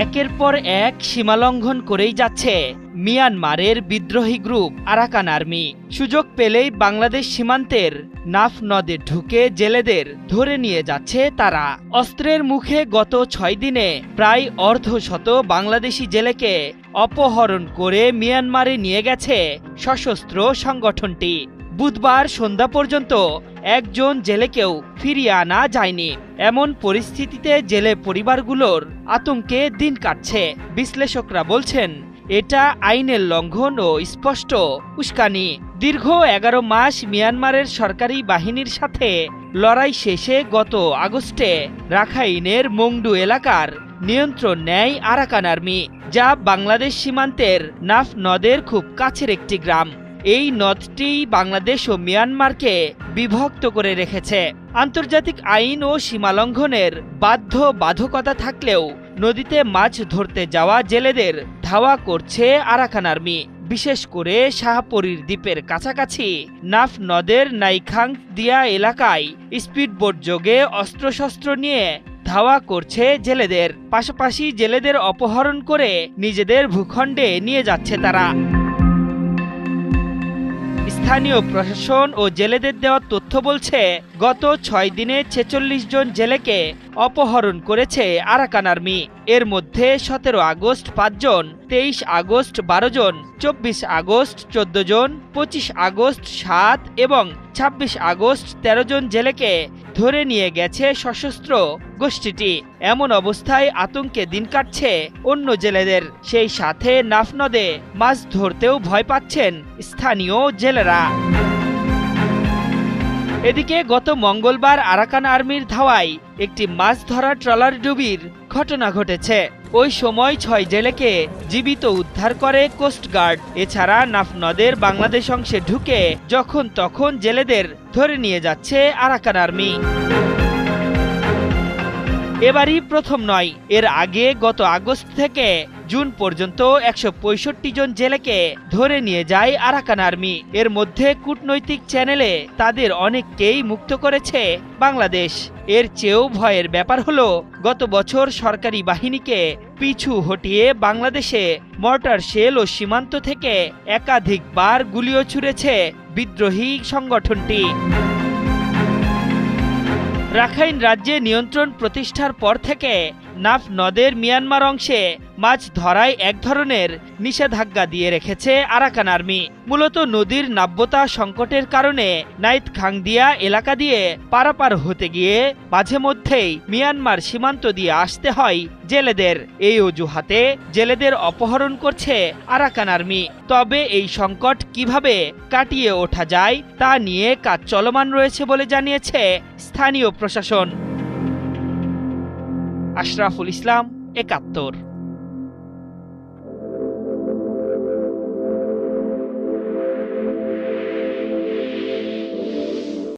একের পর এক সীমালঙ্ঘন করেই যাচ্ছে মিয়ানমারের বিদ্রোহী গ্রুপ আরাকান আর্মি। সুযোগ পেলেই বাংলাদেশ সীমান্তের নাফ নদে ঢুকে জেলেদের ধরে নিয়ে যাচ্ছে তারা। অস্ত্রের মুখে গত ৬ দিনে প্রায় অর্ধশত বাংলাদেশি জেলেকে অপহরণ করে মিয়ানমারে নিয়ে গেছে সশস্ত্র সংগঠনটি। বুধবার সন্ধ্যা পর্যন্ত একজন জেলেকেও ফিরিয়ে আনা যায়নি। এমন পরিস্থিতিতে জেলে পরিবারগুলোর আতঙ্কে দিন কাটছে। বিশ্লেষকরা বলছেন, এটা আইনের লঙ্ঘন ও স্পষ্ট উস্কানি। দীর্ঘ ১১ মাস মিয়ানমারের সরকারি বাহিনীর সাথে লড়াই শেষে গত আগস্টে রাখাইনের মংডু এলাকার নিয়ন্ত্রণ নেয় আরাকান আর্মি, যা বাংলাদেশ সীমান্তের নাফ নদের খুব কাছের একটি গ্রাম। এই নদটি বাংলাদেশ ও মিয়ানমারকে বিভক্ত করে রেখেছে। আন্তর্জাতিক আইন ও সীমালঙ্ঘনের বাধ্যবাধকতা থাকলেও নদীতে মাছ ধরতে যাওয়া জেলেদের ধাওয়া করছে আরাকান আর্মি। বিশেষ করে শাহপরীর দ্বীপের কাছাকাছি নাফ নদের নাইখাং দিয়া এলাকায় স্পিডবোট যোগে অস্ত্রশস্ত্র নিয়ে ধাওয়া করছে জেলেদের। পাশাপাশি জেলেদের অপহরণ করে নিজেদের ভূখণ্ডে নিয়ে যাচ্ছে তারা। স্থানীয় প্রশাসন ও জেলেদের দেওয়া তথ্য বলছে, গত ৬ দিনে ৪৬ জন জেলেকে অপহরণ করেছে আরাকান আর্মি। এর মধ্যে ১৭ আগস্ট ৫ জন, ২৩ আগস্ট ১২ জন, ২৪ আগস্ট ১৪ জন, ২৫ আগস্ট ৭ এবং ২৬ আগস্ট ১৩ জন জেলেকে ধরে নিয়ে গেছে সশস্ত্র গোষ্ঠীটি। এমন অবস্থায় আতঙ্কে দিন কাটছে অন্য জেলেদের। সেই সাথে নাফ নদে মাছ ধরতেও ভয় পাচ্ছেন স্থানীয় জেলেরা। এদিকে গত মঙ্গলবার আরাকান আর্মির ধাওয়ায় একটি মাছ ধরা ট্রলার ডুবির ঘটনা ঘটেছে। ওই সময় ৬ জেলেকে জীবিত উদ্ধার করে কোস্টগার্ড। এছাড়া নাফ নদের বাংলাদেশ অংশে ঢুকে যখন তখন জেলেদের ধরে নিয়ে যাচ্ছে আরাকান আর্মি। এবারই প্রথম নয়, এর আগে গত আগস্ট থেকে জুন পর্যন্ত ১৬৫ জন জেলেকে ধরে নিয়ে যায় আরাকান আর্মি। এর মধ্যে কূটনৈতিক চ্যানেলে তাদের অনেককেই মুক্ত করেছে বাংলাদেশ। এর চেয়েও ভয়ের ব্যাপার হলো, গত বছর সরকারি বাহিনীকে পিছু হটিয়ে বাংলাদেশে মর্টার শেল ও সীমান্ত থেকে একাধিকবার গুলিও ছুড়েছে বিদ্রোহী সংগঠনটি। রাখাইন রাজ্যে নিয়ন্ত্রণ প্রতিষ্ঠার পর থেকে নাফ নদের মিয়ানমার অংশে মাছ ধরায় এক ধরনের নিষেধাজ্ঞা দিয়ে রেখেছে আরাকান আর্মি। মূলত নদীর নাব্যতা সংকটের কারণে নাইতখাংদিয়া এলাকা দিয়ে পারাপার হতে গিয়ে মাঝে মধ্যেই মিয়ানমার সীমান্ত দিয়ে আসতে হয় জেলেদের। এই অজুহাতে জেলেদের অপহরণ করছে আরাকান আর্মি। তবে এই সংকট কিভাবে কাটিয়ে ওঠা যায় তা নিয়ে কাজ চলমান রয়েছে বলে জানিয়েছে স্থানীয় প্রশাসন। আশরাফুল ইসলাম, ৭১।